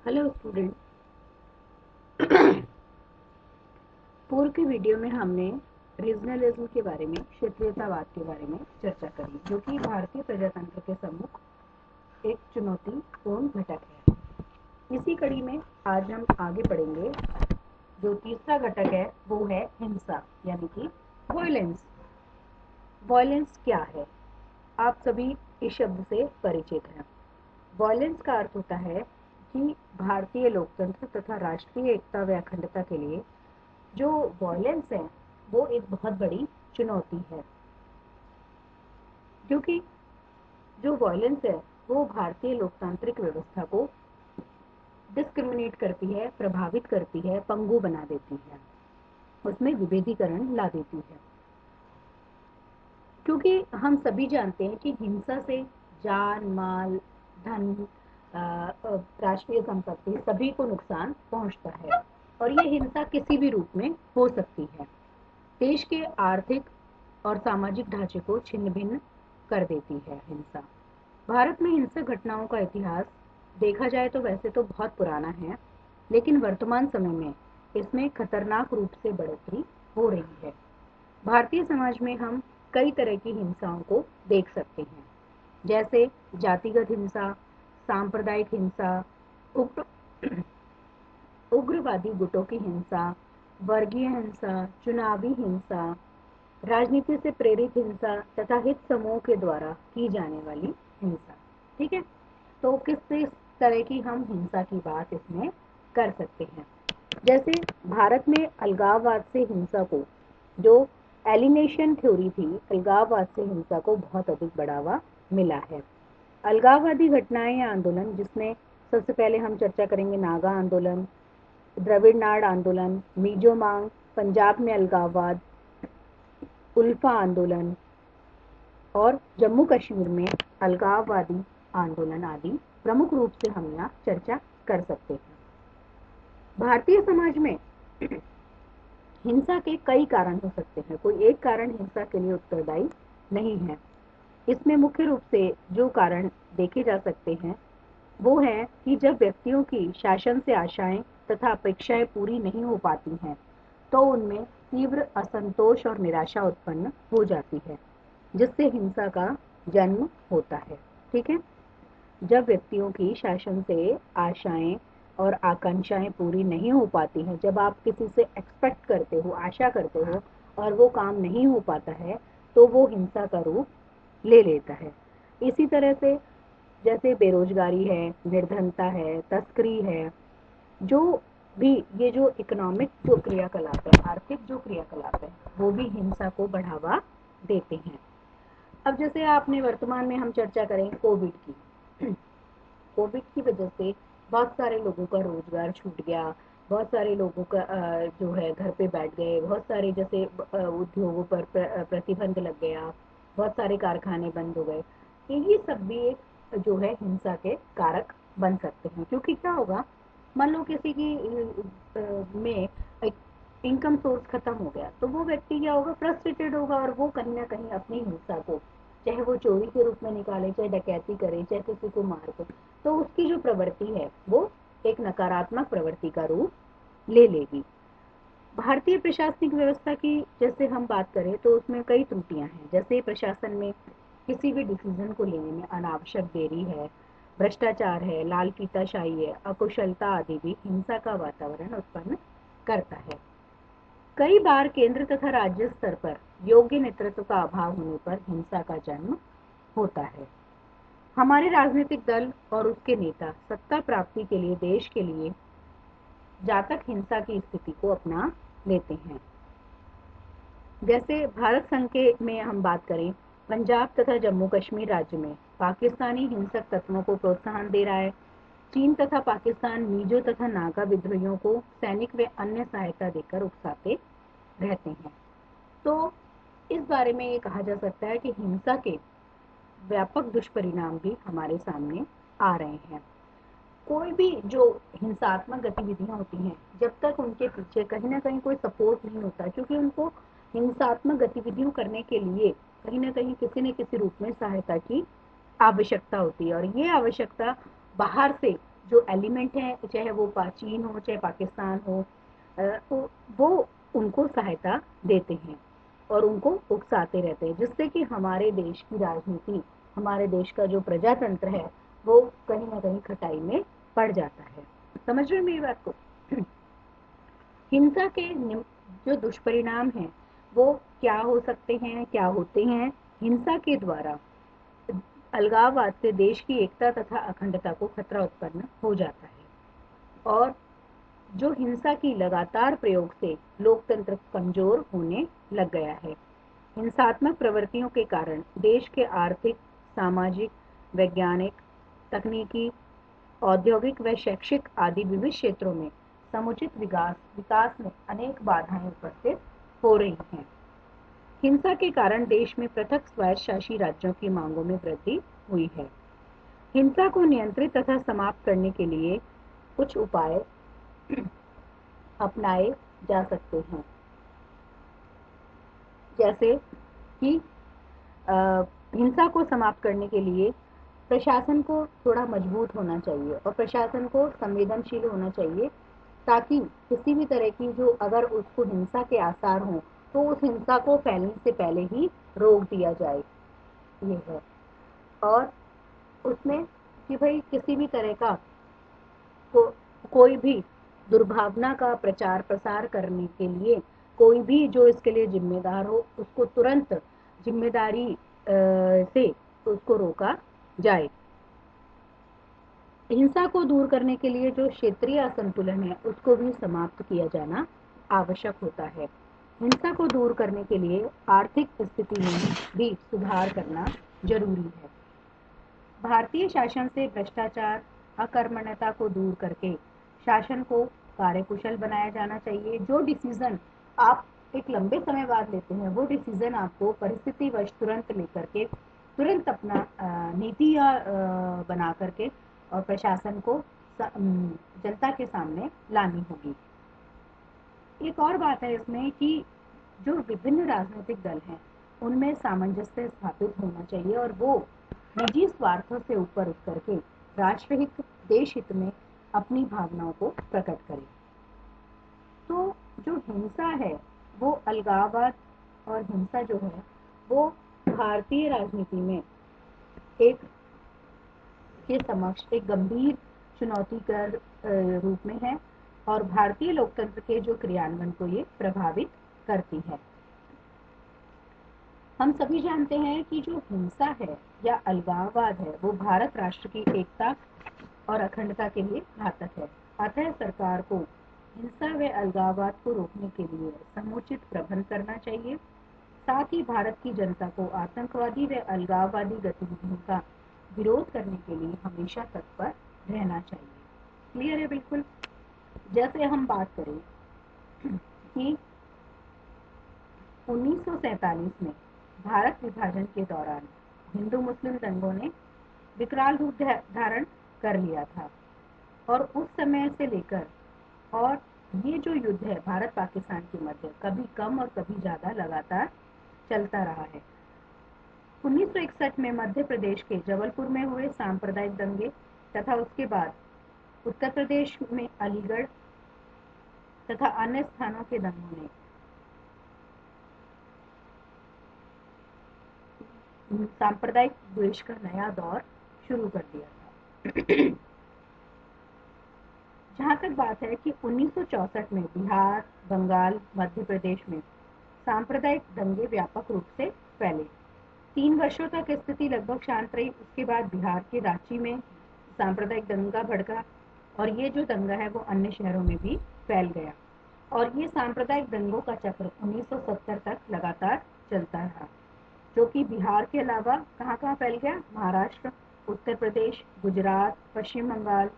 Hello student. पूर्व के video में हमने रीजनलिज्म के बारे में, क्षेत्रीयतावाद के बारे में चर्चा करी, जो कि भारतीय प्रजातंत्र के सम्मुख एक चुनौतीपूर्ण घटक है। इसी कड़ी में आज हम आगे बढ़ेंगे। जो तीसरा घटक है वो है हिंसा, यानी कि वॉयलेंस। वॉयलेंस क्या है? आप सभी इस शब्द से परिचित हैं। वॉयलेंस का अर्थ होता है कि भारतीय लोकतंत्र तथा राष्ट्रीय एकता व अखंडता के लिए जो वॉयलेंस है वो एक बहुत बड़ी चुनौती है, क्योंकि जो वॉयलेंस है वो भारतीय लोकतांत्रिक व्यवस्था को डिस्क्रिमिनेट करती है, प्रभावित करती है, पंगु बना देती है, उसमें विभेदीकरण ला देती है। क्योंकि हम सभी जानते हैं कि हिंसा से जान माल, धन, राष्ट्रीय संपत्ति सभी को नुकसान पहुंचता है, और ये हिंसा किसी भी रूप में हो सकती है। देश के आर्थिक और सामाजिक ढांचे को छिन्न भिन्न कर देती है हिंसा। भारत में हिंसक घटनाओं का इतिहास देखा जाए तो वैसे तो बहुत पुराना है, लेकिन वर्तमान समय में इसमें खतरनाक रूप से बढ़ोतरी हो रही है। भारतीय समाज में हम कई तरह की हिंसाओं को देख सकते हैं, जैसे जातिगत हिंसा, सांप्रदायिक हिंसा, उग्रवादी गुटों की हिंसा, वर्गीय हिंसा, चुनावी हिंसा, राजनीति से प्रेरित हिंसा तथा हित समूह के द्वारा की जाने वाली हिंसा। ठीक है, तो किस तरह की हम हिंसा की बात इसमें कर सकते हैं? जैसे भारत में अलगाववाद से हिंसा को, जो एलिनेशन थ्योरी थी, अलगाववाद से हिंसा को बहुत अधिक बढ़ावा मिला है। अलगाववादी घटनाएं या आंदोलन, जिसमें सबसे पहले हम चर्चा करेंगे नागा आंदोलन, द्रविड़ नाड़ आंदोलन, मीजो मांग, पंजाब में अलगाववाद, उल्फा आंदोलन और जम्मू कश्मीर में अलगाववादी आंदोलन आदि प्रमुख रूप से हम यहाँ चर्चा कर सकते हैं। भारतीय समाज में हिंसा के कई कारण हो सकते हैं, कोई एक कारण हिंसा के लिए उत्तरदायी नहीं है। इसमें मुख्य रूप से जो कारण देखे जा सकते हैं वो है कि जब व्यक्तियों की शासन से आशाएं तथा अपेक्षाएं पूरी नहीं हो पाती हैं, तो उनमें तीव्र असंतोष और निराशा उत्पन्न हो जाती है, जिससे हिंसा का जन्म होता है। ठीक है, जब व्यक्तियों की शासन से आशाएं और आकांक्षाएं पूरी नहीं हो पाती हैं, जब आप किसी से एक्सपेक्ट करते हो, आशा करते हो, और वो काम नहीं हो पाता है, तो वो हिंसा का रूप ले लेता है। इसी तरह से जैसे बेरोजगारी है, निर्धनता है, तस्करी है, जो भी ये जो इकोनॉमिक जो क्रियाकलाप है, आर्थिक जो क्रियाकलाप है, वो भी हिंसा को बढ़ावा देते हैं। अब जैसे आपने वर्तमान में हम चर्चा करें कोविड की। कोविड की वजह से बहुत सारे लोगों का रोजगार छूट गया, बहुत सारे लोगों का जो है घर पे बैठ गए, बहुत सारे जैसे उद्योगों पर प्रतिबंध लग गया, बहुत सारे कारखाने बंद हो गए। ये सब भी एक जो है हिंसा के कारक बन सकते हैं, क्योंकि क्या होगा, मान लो किसी की में एक इनकम सोर्स खत्म हो गया, तो वो व्यक्ति क्या होगा, फ्रस्ट्रेटेड होगा, और वो कहीं ना कहीं अपनी हिंसा को, चाहे वो चोरी के रूप में निकाले, चाहे डकैती करे, चाहे किसी को मार दे, तो उसकी जो प्रवृत्ति है वो एक नकारात्मक प्रवृत्ति का रूप ले लेगी। भारतीय प्रशासनिक व्यवस्था की जैसे हम बात करें तो उसमें कई त्रुटियां हैं, जैसे प्रशासन में किसी भी डिसीजन को लेने में अनावश्यक देरी है, भ्रष्टाचार है, लाल फीताशाही है, अकुशलता आदि भी हिंसा का वातावरण उत्पन्न करता है। कई बार केंद्र तथा राज्य स्तर पर योग्य नेतृत्व का अभाव होने पर हिंसा का जन्म होता है। हमारे राजनीतिक दल और उसके नेता सत्ता प्राप्ति के लिए देश के लिए जातक हिंसा की स्थिति को अपना लेते हैं। जैसे भारत संघ के में हम बात करें, पंजाब तथा जम्मू कश्मीर राज्य में पाकिस्तानी हिंसक तत्वों को प्रोत्साहन दे रहा है। चीन तथा पाकिस्तान मीजो तथा नागा विद्रोहियों को सैनिक व अन्य सहायता देकर उकसाते रहते हैं। तो इस बारे में ये कहा जा सकता है कि हिंसा के व्यापक दुष्परिणाम भी हमारे सामने आ रहे हैं। कोई भी जो हिंसात्मक गतिविधियां होती हैं, जब तक उनके पीछे कहीं ना कहीं कोई सपोर्ट नहीं होता, क्योंकि उनको हिंसात्मक गतिविधियों करने के लिए कहीं ना कहीं किसी न किसी रूप में सहायता की आवश्यकता होती है, और ये आवश्यकता बाहर से जो एलिमेंट हैं, चाहे वो चीन हो चाहे पाकिस्तान हो, वो उनको सहायता देते हैं और उनको उकसाते रहते हैं, जिससे कि हमारे देश की राजनीति, हमारे देश का जो प्रजातंत्र है वो कहीं ना कहीं खटाई में पड़ जाता है। समझ रहे हो मेरी बात को? हिंसा के जो दुष्परिणाम हैं वो क्या हो सकते हैं, क्या होते हैं? हिंसा के द्वारा अलगाववाद से देश की एकता तथा अखंडता को खतरा उत्पन्न हो जाता है और जो हिंसा की लगातार प्रयोग से लोकतंत्र कमजोर होने लग गया है। हिंसात्मक प्रवृत्तियों के कारण देश के आर्थिक, सामाजिक, वैज्ञानिक, तकनीकी, औद्योगिक व शैक्षिक आदि विविध क्षेत्रों में समुचित विकास में अनेक बाधाएं उपस्थित हो रही हैं। हिंसा के कारण देश में पृथक स्वायत्तशासी राज्यों की मांगों में वृद्धि हुई है। हिंसा को नियंत्रित तथा समाप्त करने के लिए कुछ उपाय अपनाए जा सकते हैं, जैसे कि हिंसा को समाप्त करने के लिए प्रशासन को थोड़ा मजबूत होना चाहिए और प्रशासन को संवेदनशील होना चाहिए, ताकि किसी भी तरह की जो अगर उसको हिंसा के आसार हों तो उस हिंसा को फैलने से पहले ही रोक दिया जाए। ये है। और उसमें कि भाई किसी भी तरह का कोई भी दुर्भावना का प्रचार प्रसार करने के लिए कोई भी जो इसके लिए जिम्मेदार हो उसको तुरंत जिम्मेदारी से उसको रोका जाए। हिंसा को दूर करने के लिए जो क्षेत्रीय असंतुलन है उसको भी समाप्त किया जाना आवश्यक होता है। हिंसा को दूर करने के लिए आर्थिक स्थिति में भी सुधार करना जरूरी है। भारतीय शासन से भ्रष्टाचार, अकर्मण्यता को दूर करके शासन को कार्यकुशल बनाया जाना चाहिए। जो डिसीजन आप एक लंबे समय बाद लेते हैं वो डिसीजन आपको परिस्थितिवश तुरंत लेकर के तुरंत अपना नीति बना करके और प्रशासन को जनता के सामने लानी होगी। एक और बात है इसमें कि जो विभिन्न राजनीतिक दल हैं उनमें सामंजस्य स्थापित होना चाहिए और वो निजी स्वार्थों से ऊपर उठ करके राष्ट्रहित, देश हित में अपनी भावनाओं को प्रकट करें। तो जो हिंसा है वो अलगाववाद और हिंसा जो है वो भारतीय राजनीति में एक के समक्ष एक गंभीर चुनौती के रूप में है और भारतीय लोकतंत्र के जो क्रियान्वयन को ये प्रभावित करती है। हम सभी जानते हैं कि जो हिंसा है या अलगाववाद है वो भारत राष्ट्र की एकता और अखंडता के लिए घातक है। अतः सरकार को हिंसा व अलगाववाद को रोकने के लिए समुचित प्रबंध करना चाहिए। साथ ही भारत की जनता को आतंकवादी व अलगाववादी गतिविधियों का विरोध करने के लिए हमेशा तत्पर रहना चाहिए। क्लियर है बिल्कुल? जैसे हम बात करें कि 1947 में भारत विभाजन के दौरान हिंदू मुस्लिम दंगों ने विकराल रूप धारण कर लिया था और उस समय से लेकर और ये जो युद्ध है भारत पाकिस्तान के मध्य कभी कम और कभी ज्यादा लगातार चलता रहा है। 1961 में मध्य प्रदेश के जबलपुर में हुए सांप्रदायिक दंगे तथा उसके बाद उत्तर प्रदेश में अलीगढ़ तथा अन्य स्थानों के दंगों ने सांप्रदायिक द्वेष का नया दौर शुरू कर दिया था। जहां तक बात है कि 1964 में बिहार, बंगाल, मध्य प्रदेश में सांप्रदायिक दंगे व्यापक रूप से फैले। 3 वर्षों तक स्थिति लगभग शांत रही। उसके बाद बिहार के रांची में सांप्रदायिक दंगा भड़का और ये जो दंगा है वो अन्य शहरों में भी फैल गया और ये सांप्रदायिक दंगों का चक्र 1970 तक लगातार चलता रहा, जो कि बिहार के अलावा कहाँ फैल गया? महाराष्ट्र, उत्तर प्रदेश, गुजरात, पश्चिम बंगाल,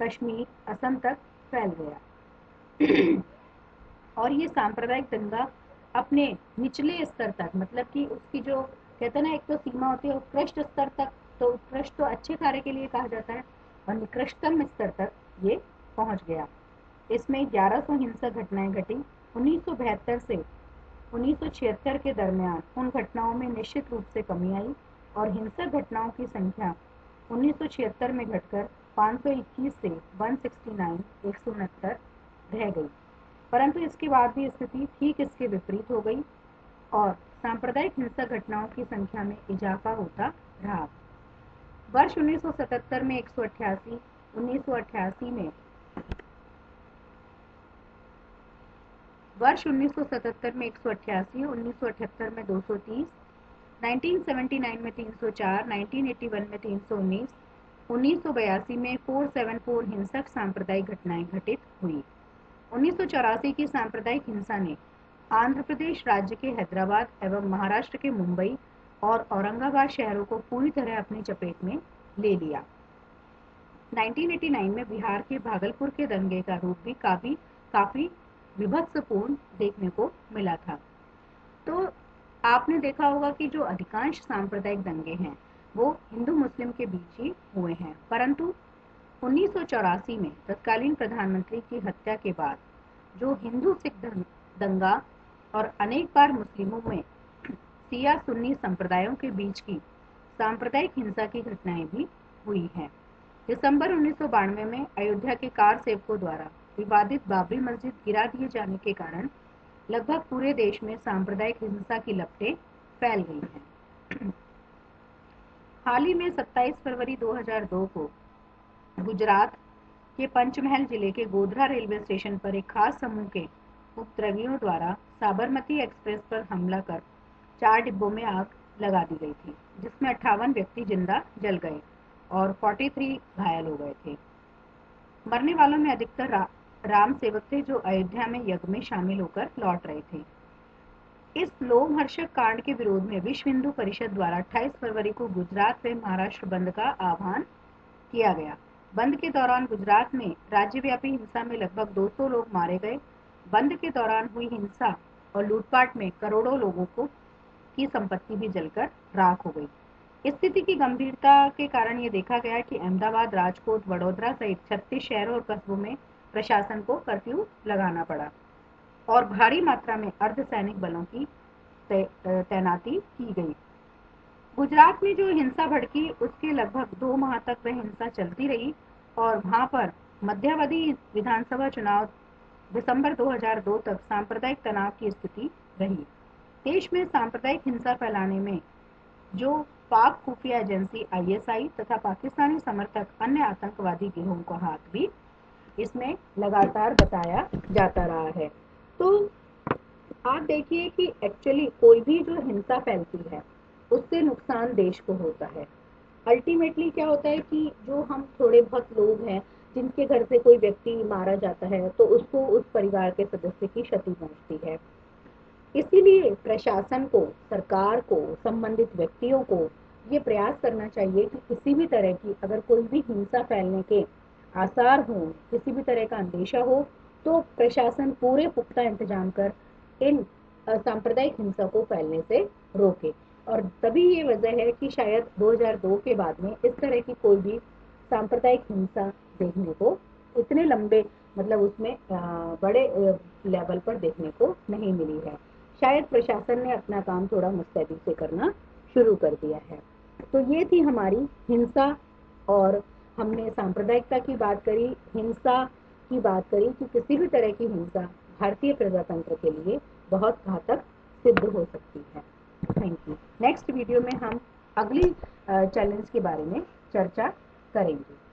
कश्मीर, असम तक फैल गया। और ये सांप्रदायिक दंगा अपने निचले स्तर तक, मतलब कि उसकी जो कहते हैं ना, एक तो सीमा होती है उत्कृष्ट स्तर तक, तो उत्कृष्ट तो अच्छे कार्य के लिए कहा जाता है और निकृष्टतम स्तर तक ये पहुंच गया। इसमें 1100 हिंसक घटनाएं घटी। 1972 से 1976 के दरमियान उन घटनाओं में निश्चित रूप से कमी आई और हिंसक घटनाओं की संख्या 1976 में घटकर 521 से 169 169 रह गई, परंतु इसके बाद भी स्थिति ठीक इसके विपरीत हो गई और सांप्रदायिक हिंसक घटनाओं की संख्या में इजाफा होता रहा। वर्ष 1977 में 188, 1988 में 188, 1978 में 230, 1979 में 304, 1981 में 319, 1982 में 474 हिंसक सांप्रदायिक घटनाएं घटित हुई। 1984 की सांप्रदायिक हिंसा ने आंध्र प्रदेश राज्य के हैदराबाद एवं महाराष्ट्र के मुंबई और औरंगाबाद शहरों को पूरी तरह अपनी चपेट में ले लिया। 1989 में बिहार के भागलपुर के दंगे का रूप भी काफी विभत्सपूर्ण देखने को मिला था। तो आपने देखा होगा कि जो अधिकांश सांप्रदायिक दंगे हैं वो हिंदू मुस्लिम के बीच ही हुए हैं, परंतु 1984 में तत्कालीन प्रधानमंत्री की हत्या के बाद जो हिंदू सिख दंगा और अनेक बार मुस्लिमों में शिया सुन्नी संप्रदायों के बीच की सांप्रदायिक हिंसा की घटनाएं भी हुई हैं। दिसंबर 1992 में अयोध्या के कार सेवकों द्वारा विवादित बाबरी मस्जिद गिरा दिए जाने के कारण लगभग पूरे देश में सांप्रदायिक हिंसा की लपटें फैल गई हैं। हाल ही में 27 फरवरी 2002 को गुजरात के पंचमहल जिले के गोधरा रेलवे स्टेशन पर एक खास समूह के उपद्रवियों द्वारा साबरमती एक्सप्रेस पर हमला कर 4 डिब्बों में आग लगा दी गई थी, जिसमें 58 व्यक्ति जिंदा जल गए और 43 घायल हो गए थे। मरने वालों में अधिकतर राम सेवक थे जो अयोध्या में यज्ञ में शामिल होकर लौट रहे थे। इस लोमहर्षक कांड के विरोध में विश्व हिंदू परिषद द्वारा 28 फरवरी को गुजरात व महाराष्ट्र बंद का आह्वान किया गया। बंद के दौरान गुजरात में राज्यव्यापी हिंसा में लगभग 200 लोग मारे गए। बंद के दौरान हुई हिंसा और लूटपाट में करोड़ों लोगों की संपत्ति भी जलकर राख हो गई। स्थिति की गंभीरता के कारण ये देखा गया कि अहमदाबाद, राजकोट, वडोदरा सहित 36 शहरों और कस्बों में प्रशासन को कर्फ्यू लगाना पड़ा और भारी मात्रा में अर्धसैनिक बलों की तैनाती की गई। गुजरात में जो हिंसा भड़की उसके लगभग 2 माह तक वह हिंसा चलती रही और वहां पर मध्यावधि विधानसभा चुनाव दिसंबर 2002 तक सांप्रदायिक तनाव की स्थिति रही। देश में सांप्रदायिक हिंसा फैलाने में जो पाक खुफिया एजेंसी ISI तथा पाकिस्तानी समर्थक अन्य आतंकवादी गिरोहों का हाथ भी इसमें लगातार बताया जाता रहा है। तो आप देखिए कि एक्चुअली कोई भी जो हिंसा फैलती है उससे नुकसान देश को होता है। अल्टीमेटली क्या होता है कि जो हम थोड़े बहुत लोग हैं जिनके घर से कोई व्यक्ति मारा जाता है तो उसको उस परिवार के सदस्य की क्षति पहुंचती है। इसीलिए प्रशासन को, सरकार को, संबंधित व्यक्तियों को ये प्रयास करना चाहिए कि किसी भी तरह की अगर कोई भी हिंसा फैलने के आसार हो, किसी भी तरह का अंदेशा हो तो प्रशासन पूरे पुख्ता इंतजाम कर इन सांप्रदायिक हिंसा को फैलने से रोके। और तभी ये वजह है कि शायद 2002 के बाद में इस तरह की कोई भी सांप्रदायिक हिंसा देखने को इतने लंबे उसमें बड़े लेवल पर देखने को नहीं मिली है। शायद प्रशासन ने अपना काम थोड़ा मुस्तैदी से करना शुरू कर दिया है। तो ये थी हमारी हिंसा और हमने सांप्रदायिकता की बात करी, हिंसा की बात करी कि किसी भी तरह की हिंसा भारतीय प्रजातंत्र के लिए बहुत घातक सिद्ध हो सकती है। Thank you. नेक्स्ट वीडियो में हम अगली चैलेंज के बारे में चर्चा करेंगे।